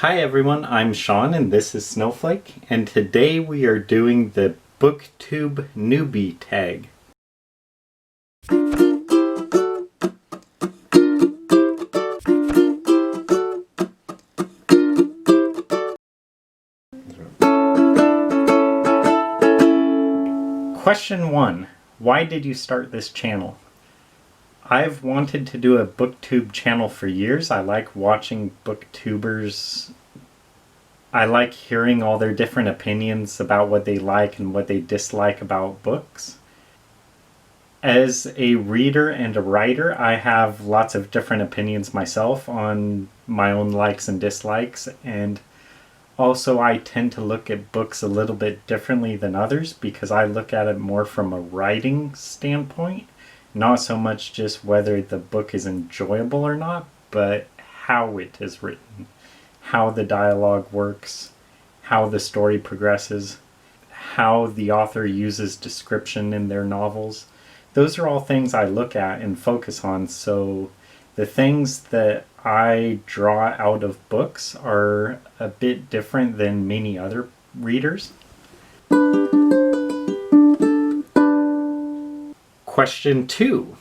Hi everyone, I'm Sean and this is Snowflake, and today we are doing the Booktube Newbie Tag. Question 1. Why did you start this channel? I've wanted to do a booktube channel for years. I like watching booktubers. I like hearing all their different opinions about what they like and what they dislike about books. As a reader and a writer, I have lots of different opinions myself on my own likes and dislikes, and also I tend to look at books a little bit differently than others because I look at it more from a writing standpoint. Not so much just whether the book is enjoyable or not, but how it is written, how the dialogue works, how the story progresses, how the author uses description in their novels. Those are all things I look at and focus on, so the things that I draw out of books are a bit different than many other readers. Question 2.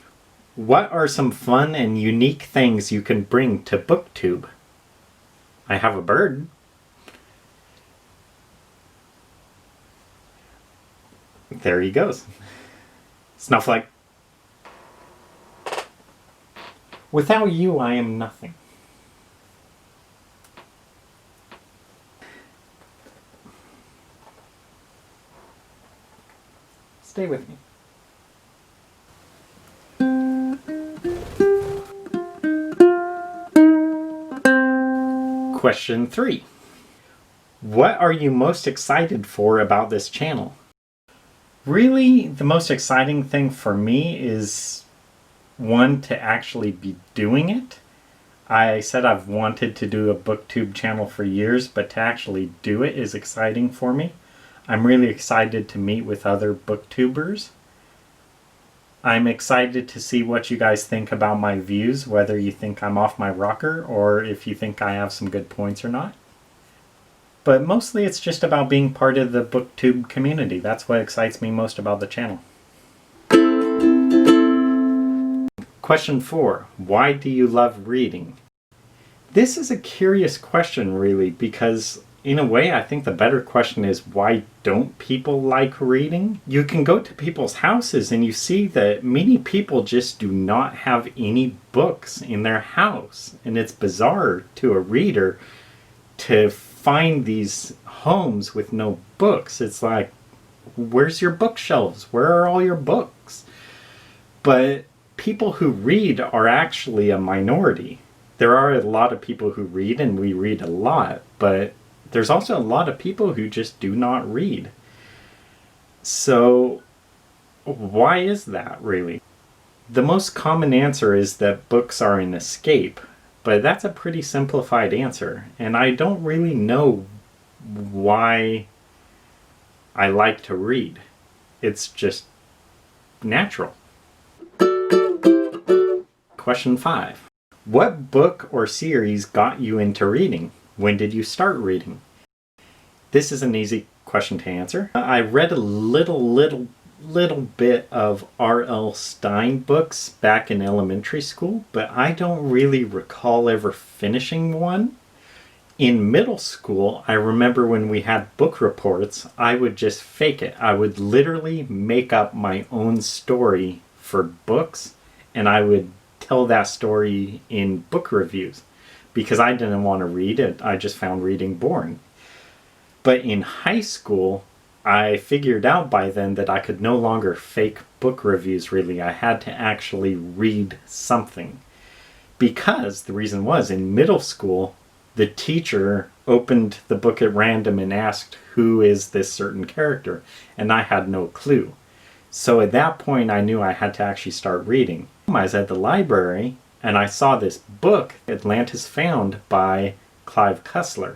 What are some fun and unique things you can bring to Booktube? I have a bird. There he goes. Snowflake. Without you, I am nothing. Stay with me. Question 3. What are you most excited for about this channel? Really, the most exciting thing for me is, one, to actually be doing it. I said I've wanted to do a booktube channel for years, but to actually do it is exciting for me. I'm really excited to meet with other booktubers. I'm excited to see what you guys think about my views, whether you think I'm off my rocker or if you think I have some good points or not. But mostly it's just about being part of the booktube community. That's what excites me most about the channel. Question 4. Why do you love reading? This is a curious question, really, because in a way I think the better question is, why don't people like reading? You can go to people's houses and you see that many people just do not have any books in their house. And it's bizarre to a reader to find these homes with no books. It's like, where's your bookshelves? Where are all your books? But people who read are actually a minority. There are a lot of people who read, and we read a lot, but there's also a lot of people who just do not read. So why is that, really? The most common answer is that books are an escape, but that's a pretty simplified answer, and I don't really know why I like to read. It's just natural. Question 5. What book or series got you into reading? When did you start reading? This is an easy question to answer. I read a little bit of R.L. Stine books back in elementary school, but I don't really recall ever finishing one. In middle school, I remember when we had book reports, I would just fake it. I would literally make up my own story for books, and I would tell that story in book reviews because I didn't want to read it. I just found reading boring. But in high school, I figured out by then that I could no longer fake book reviews, really. I had to actually read something. Because the reason was, in middle school, the teacher opened the book at random and asked, who is this certain character? And I had no clue. So at that point, I knew I had to actually start reading. I was at the library, and I saw this book, Atlantis Found, by Clive Cussler.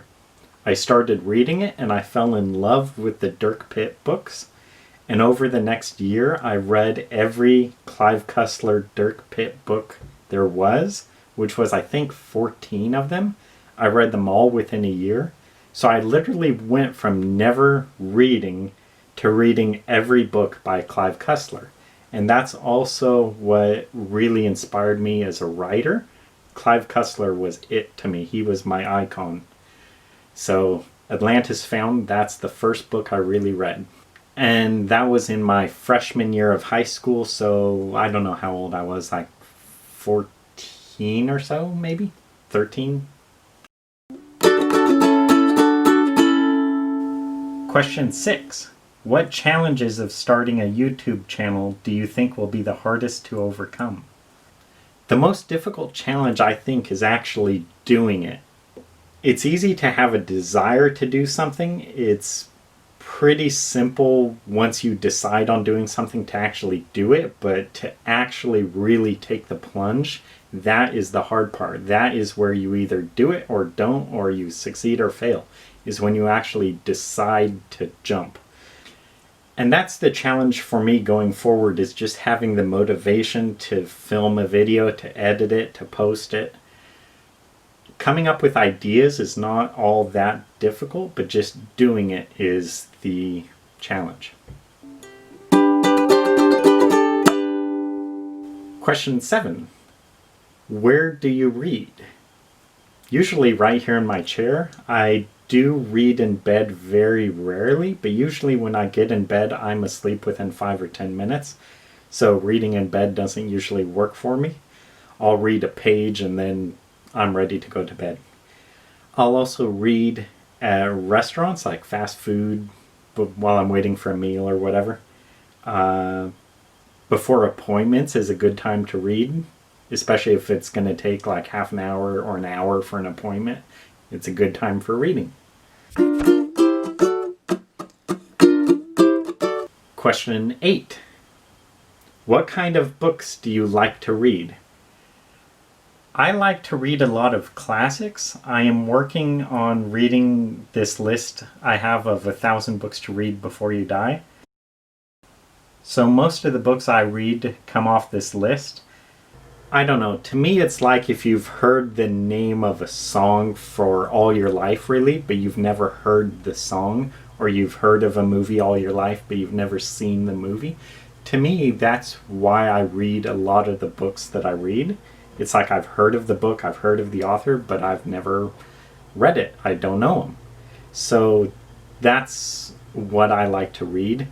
I started reading it, and I fell in love with the Dirk Pitt books. And over the next year, I read every Clive Cussler Dirk Pitt book there was, which was, I think, 14 of them. I read them all within a year. So I literally went from never reading to reading every book by Clive Cussler. And that's also what really inspired me as a writer. Clive Cussler was it to me. He was my icon. So Atlantis Found, that's the first book I really read. And that was in my freshman year of high school, so I don't know how old I was, like 14 or so, maybe? 13? Question 6. What challenges of starting a YouTube channel do you think will be the hardest to overcome? The most difficult challenge, I think, is actually doing it. It's easy to have a desire to do something. It's pretty simple once you decide on doing something to actually do it, but to actually really take the plunge, that is the hard part. That is where you either do it or don't, or you succeed or fail, is when you actually decide to jump. And that's the challenge for me going forward, is just having the motivation to film a video, to edit it, to post it. Coming up with ideas is not all that difficult, but just doing it is the challenge. Question 7. Where do you read? Usually right here in my chair. I do read in bed very rarely, but usually when I get in bed, I'm asleep within 5 or 10 minutes. So reading in bed doesn't usually work for me. I'll read a page and then I'm ready to go to bed. I'll also read at restaurants, like fast food, while I'm waiting for a meal or whatever. Before appointments is a good time to read, especially if it's going to take like half an hour or an hour for an appointment. It's a good time for reading. Question 8. What kind of books do you like to read? I like to read a lot of classics. I am working on reading this list I have of 1,000 books to read before you die. So most of the books I read come off this list. I don't know, to me it's like if you've heard the name of a song for all your life really, but you've never heard the song, or you've heard of a movie all your life, but you've never seen the movie. To me, that's why I read a lot of the books that I read. It's like I've heard of the book, I've heard of the author, but I've never read it. I don't know them. So that's what I like to read.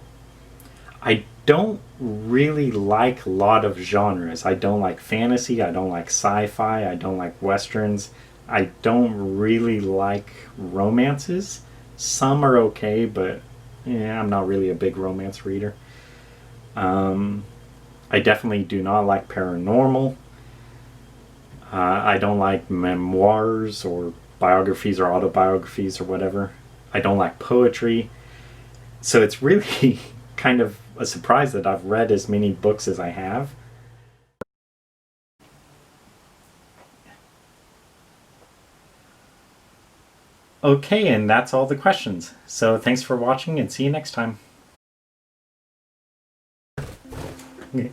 I don't really like a lot of genres. I don't like fantasy, I don't like sci-fi, I don't like westerns. I don't really like romances. Some are okay, but I'm not really a big romance reader. I definitely do not like paranormal. I don't like memoirs or biographies or autobiographies or whatever. I don't like poetry. So it's really kind of a surprise that I've read as many books as I have. Okay, and that's all the questions. So thanks for watching and see you next time. Okay.